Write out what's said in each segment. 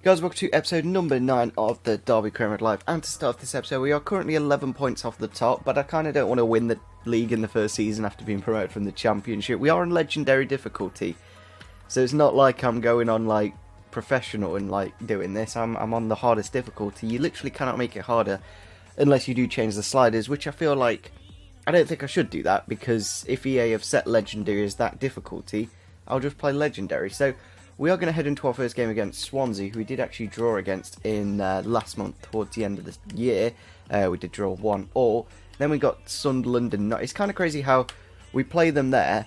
Guys, welcome to episode number 9 of the Derby Premier Live. And to start off this episode, we are currently 11 points off the top, but I kind of don't want to win the league in the first season after being promoted from the Championship. We are in legendary difficulty, so it's not like I'm going on like professional and like doing this. I'm on the hardest difficulty. You literally cannot make it harder unless you do change the sliders, which I feel like I don't think I should do that, because if EA have set legendary as that difficulty, I'll just play legendary. So we are going to head into our first game against Swansea, who we did actually draw against in last month towards the end of the year. We did draw 1-1. Then we got Sunderland and Norwich. It's kind of crazy how we play them there,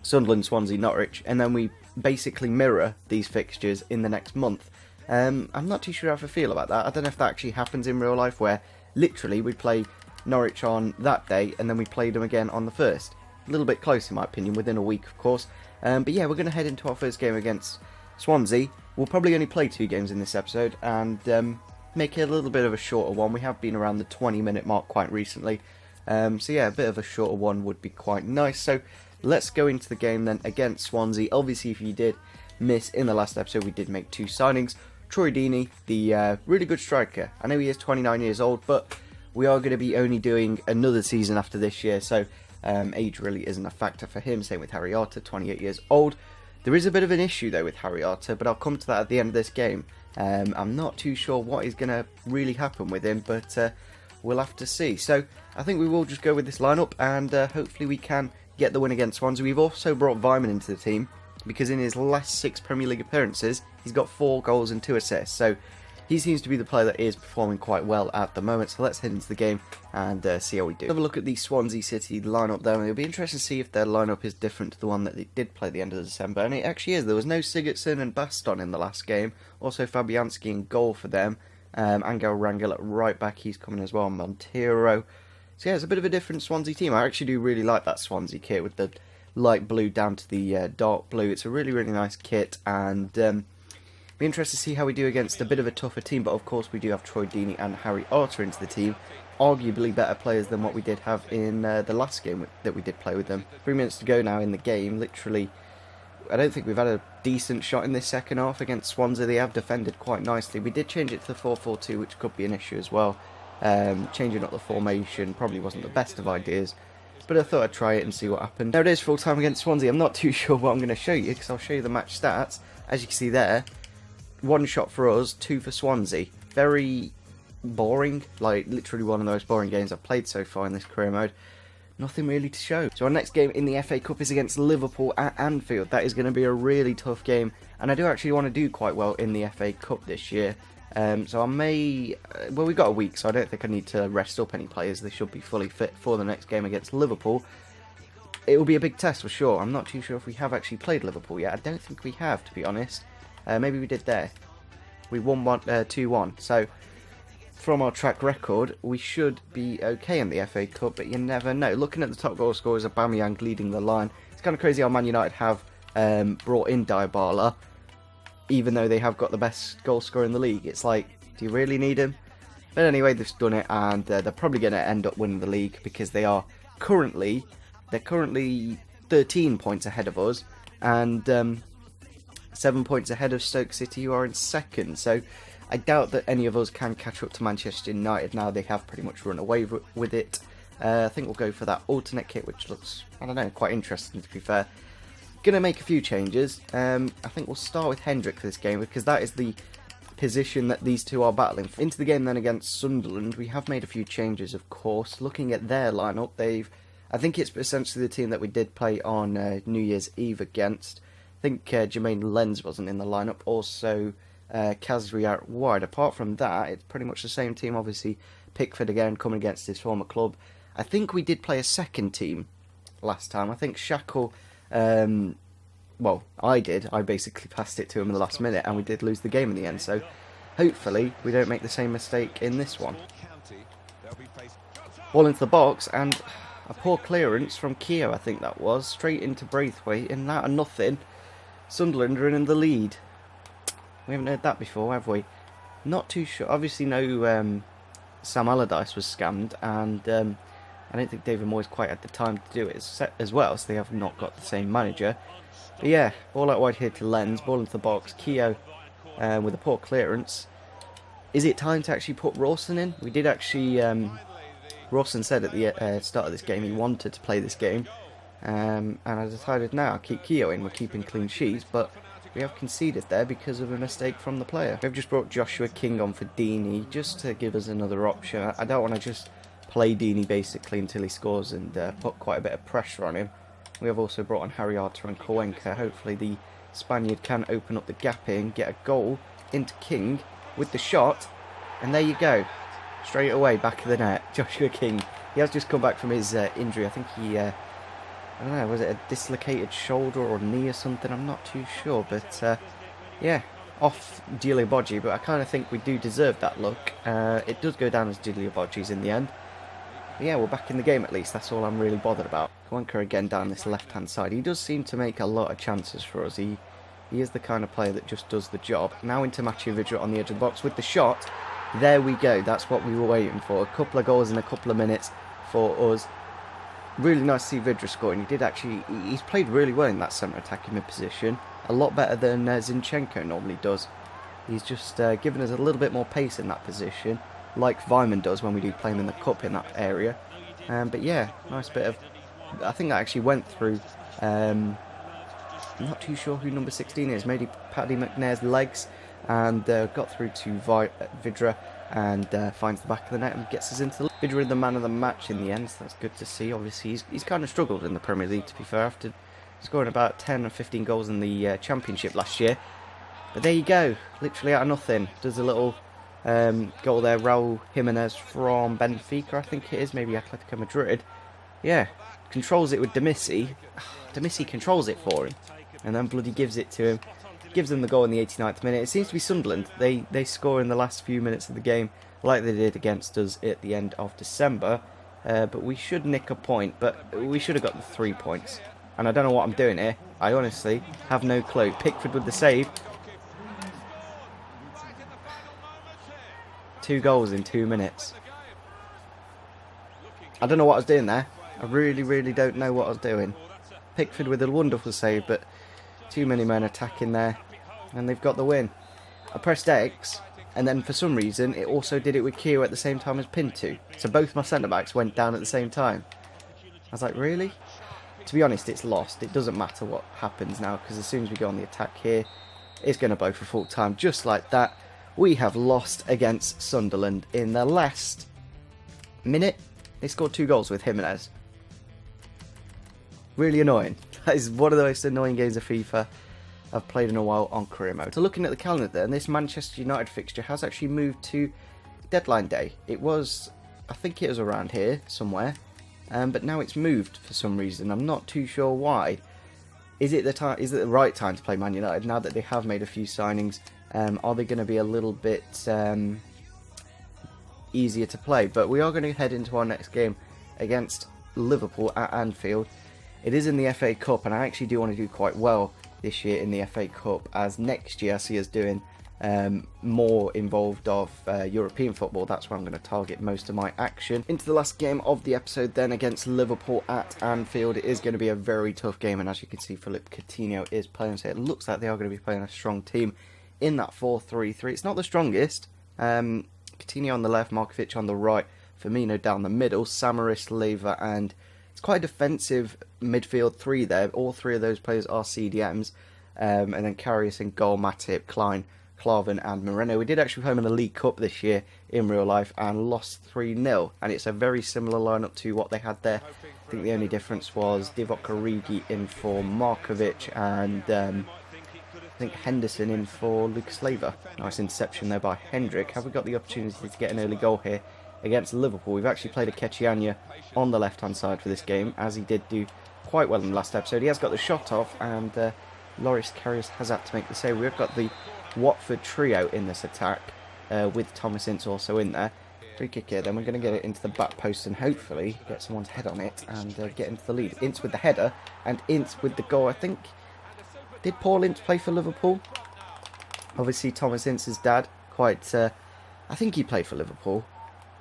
Sunderland, Swansea, Norwich, and then we basically mirror these fixtures in the next month. I'm not too sure how I feel about that. I don't know if that actually happens in real life, where literally we play Norwich on that day and then we play them again on the 1st. A little bit close in my opinion, within a week of course. But yeah, we're going to head into our first game against Swansea. We'll probably only play 2 games in this episode and make it a little bit of a shorter one. We have been around the 20-minute mark quite recently. So yeah, a bit of a shorter one would be quite nice. So let's go into the game then against Swansea. Obviously, if you did miss in the last episode, we did make 2 signings. Troy Deeney, the really good striker. I know he is 29 years old, but we are going to be only doing another season after this year, so age really isn't a factor for him. Same with Harry Arter, 28 years old. There is a bit of an issue though with Harry Arter, but I'll come to that at the end of this game. I'm not too sure what is going to really happen with him, but we'll have to see. So I think we will just go with this lineup, and hopefully we can get the win against Swansea. We've also brought Vyman into the team, because in his last 6 Premier League appearances, he's got 4 goals and 2 assists. So he seems to be the player that is performing quite well at the moment. So let's head into the game and see how we do. Have a look at the Swansea City lineup there. It'll be interesting to see if their lineup is different to the one that they did play at the end of December. And it actually is. There was no Sigurdsson and Baston in the last game. Also Fabianski in goal for them. Angel Rangel at right back. He's coming as well. Montero. So yeah, it's a bit of a different Swansea team. I actually do really like that Swansea kit with the light blue down to the dark blue. It's a really, really nice kit, and be interested to see how we do against a bit of a tougher team. But of course we do have Troy Deeney and Harry Arter into the team, arguably better players than what we did have in the last game that we did play with them. 3 minutes to go now in the game. Literally, I don't think we've had a decent shot in this second half against Swansea. They have defended quite nicely. We did change it to the 4-4-2, which could be an issue as well. Changing up the formation probably wasn't the best of ideas, but I thought I'd try it and see what happened. There it is, full time against Swansea. I'm not too sure what I'm going to show you, because I'll show you the match stats. As you can see there, 1 shot for us, 2 for Swansea. Very boring, like literally one of the most boring games I've played so far in this career mode. Nothing really to show. So our next game in the FA Cup is against Liverpool at Anfield. That is going to be a really tough game, and I do actually want to do quite well in the FA Cup this year. So I may, well, we've got a week, so I don't think I need to rest up any players. They should be fully fit for the next game against Liverpool. It will be a big test for sure. I'm not too sure if we have actually played Liverpool yet. I don't think we have, to be honest. Maybe we did there. We won 2-1. So from our track record, we should be okay in the FA Cup, but you never know. Looking at the top goal scorers, Aubameyang leading the line. It's kind of crazy how Man United have brought in Dybala, even though they have got the best goal scorer in the league. It's like, do you really need him? But anyway, they've done it, and they're probably going to end up winning the league, because they're currently 13 points ahead of us, and 7 points ahead of Stoke City, who are in second. So I doubt that any of us can catch up to Manchester United now. They have pretty much run away with it. I think we'll go for that alternate kit, which looks, I don't know, quite interesting to be fair. Gonna make a few changes. I think we'll start with Hendrick for this game, because that is the position that these two are battling. Into the game then against Sunderland, we have made a few changes, of course. Looking at their lineup, I think it's essentially the team that we did play on New Year's Eve against. I think Jermaine Lenz wasn't in the lineup. Also, Kazri out wide. Apart from that, it's pretty much the same team. Obviously, Pickford again coming against his former club. I think we did play a second team last time. I think Shackle. Well, I did. I basically passed it to him in the last minute, and we did lose the game in the end. So, hopefully, we don't make the same mistake in this one. Ball into the box, and a poor clearance from Keogh, I think that was, straight into Braithwaite, and that and nothing. Sunderland are in the lead. We haven't heard that before, have we? Not too sure. Obviously, no Sam Allardyce was scammed, and I don't think David Moyes quite had the time to do it as well, so they have not got the same manager. But yeah, ball out wide here to Lenz, ball into the box. Keogh with a poor clearance. Is it time to actually put Rawson in? We did actually... Rawson said at the start of this game he wanted to play this game. And I decided now I'll keep Keogh in. We're keeping clean sheets, but we have conceded there because of a mistake from the player. We've just brought Joshua King on for Deeney just to give us another option. I don't want to just play Deeney basically until he scores and put quite a bit of pressure on him. We have also brought on Harry Arter and Kowenka. Hopefully the Spaniard can open up the gap here and get a goal into King with the shot. And there you go. Straight away, back of the net. Joshua King. He has just come back from his injury. I think he... I don't know, was it a dislocated shoulder or knee or something? I'm not too sure, but yeah, off Djiliobogi, but I kind of think we do deserve that look. It does go down as Djiliobogi's in the end. But yeah, we're back in the game at least, that's all I'm really bothered about. Kowenka again down this left-hand side. He does seem to make a lot of chances for us. He is the kind of player that just does the job. Now into Mathieu Vidra on the edge of the box with the shot. There we go, that's what we were waiting for. A couple of goals in a couple of minutes for us. Really nice to see Vidra scoring. He did actually, he's played really well in that centre attacking mid position. A lot better than Zinchenko normally does. He's just given us a little bit more pace in that position, like Weimann does when we do play him in the cup in that area. But yeah, nice bit of, I think that actually went through, I'm not too sure who number 16 is, maybe Paddy McNair's legs, and got through to Vidra, and finds the back of the net and gets us into the... Vidra the man of the match in the end, so that's good to see. Obviously he's kind of struggled in the Premier League, to be fair, after scoring about 10 or 15 goals in the Championship last year. But there you go, literally out of nothing. Does a little goal there. Raul Jimenez from Benfica, I think it is, maybe Atletico Madrid. Yeah, controls it with Demissi. Demissi controls it for him, and then bloody gives it to him. Gives them the goal in the 89th minute. It seems to be Sunderland. They score in the last few minutes of the game, like they did against us at the end of December. But we should nick a point, but we should have got the 3 points. And I don't know what I'm doing here. I honestly have no clue. Pickford with the save. 2 goals in 2 minutes. I don't know what I was doing there. I really don't know what I was doing. Pickford with a wonderful save, but too many men attacking there, and they've got the win. I pressed X, and then for some reason it also did it with Keogh at the same time as Pinto. So both my centre-backs went down at the same time. I was like, really? To be honest, it's lost. It doesn't matter what happens now, because as soon as we go on the attack here, it's going to blow for full time. Just like that, we have lost against Sunderland in the last minute. They scored 2 goals with Jimenez. Really annoying. That is one of the most annoying games of FIFA I've played in a while on career mode. So looking at the calendar then, this Manchester United fixture has actually moved to deadline day. It was, I think it was around here somewhere, but now it's moved for some reason. I'm not too sure why. Is it the right time to play Man United now that they have made a few signings? Are they going to be a little bit easier to play? But we are going to head into our next game against Liverpool at Anfield. It is in the FA Cup, and I actually do want to do quite well this year in the FA Cup, as next year I see us doing more involved of European football. That's where I'm going to target most of my action. Into the last game of the episode then, against Liverpool at Anfield. It is going to be a very tough game, and as you can see, Philippe Coutinho is playing, so it looks like they are going to be playing a strong team in that 4-3-3. It's not the strongest. Coutinho on the left, Markovic on the right, Firmino down the middle, Samaris, Leva, and it's quite a defensive midfield 3 there. All 3 of those players are CDMs. And then Karius in goal, Matip, Klein, Klavan and Moreno. We did actually play them in the League Cup this year in real life and lost 3-0. And it's a very similar lineup to what they had there. I think the only difference was Divock Origi in for Markovic, and I think Henderson in for Lucas Leiva. Nice interception there by Hendrick. Have we got the opportunity to get an early goal here against Liverpool? We've actually played a Ketchianya on the left hand side for this game, as he did do quite well in the last episode. He has got the shot off, and Loris Karius has had to make the save. We've got the Watford trio in this attack, with Thomas Ince also in there. Free kick here, then we're going to get it into the back post and hopefully get someone's head on it and get into the lead. Ince with the header and Ince with the goal. I think, did Paul Ince play for Liverpool? Obviously Thomas Ince's dad, I think he played for Liverpool.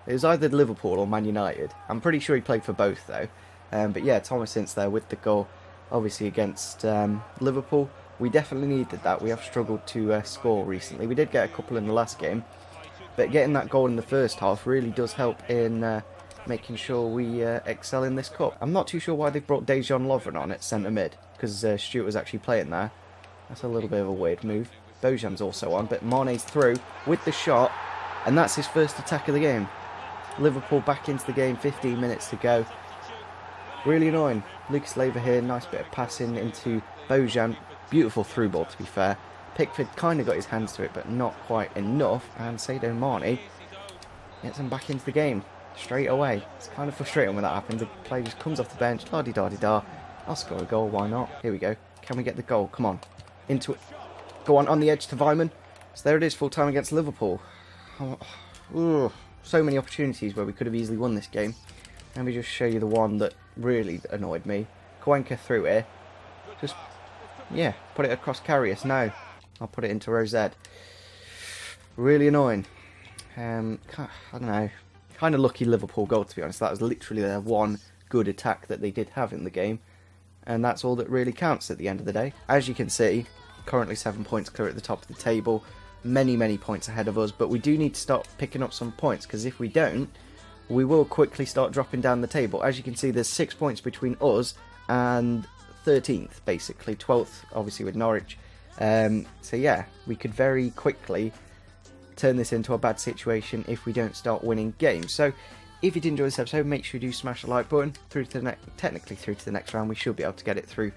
It was either Liverpool or Man United. I'm pretty sure he played for both though. But yeah, Thomas Ince there with the goal, obviously against Liverpool. We definitely needed that. We have struggled to score recently. We did get a couple in the last game, but getting that goal in the first half really does help in making sure we excel in this cup. I'm not too sure why they've brought Dejan Lovren on at centre mid, because Stuart was actually playing there. That's a little bit of a weird move. Bojan's also on, but Mane's through with the shot, and that's his first attack of the game. Liverpool back into the game, 15 minutes to go. Really annoying. Lucas Leiva here, nice bit of passing into Bojan. Beautiful through ball, to be fair. Pickford kind of got his hands to it, but not quite enough. And Sadio Mane gets him back into the game straight away. It's kind of frustrating when that happens. The player just comes off the bench, la-di-da-di-da. I'll score a goal, why not? Here we go. Can we get the goal? Come on. Into it. Go on the edge to Weimann. So there it is, full time against Liverpool. Oh, so many opportunities where we could have easily won this game. Let me just show you the one that really annoyed me. Cuenca through here. Just, yeah, put it across Karius now. I'll put it into Rosette. Really annoying. I don't know. Kind of lucky Liverpool goal, to be honest. That was literally their one good attack that they did have in the game. And that's all that really counts at the end of the day. As you can see, currently 7 points clear at the top of the table. Many points ahead of us. But we do need to start picking up some points, because if we don't, we will quickly start dropping down the table. As you can see, there's 6 points between us and 13th, basically. 12th, obviously, with Norwich. So yeah, we could very quickly turn this into a bad situation if we don't start winning games. So if you did enjoy this episode, make sure you do smash the like button. Technically through to the next round. We should be able to get it through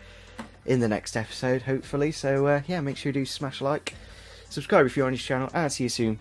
in the next episode, hopefully. So yeah, make sure you do smash a like. Subscribe if you're on this channel, and see you soon. Bye.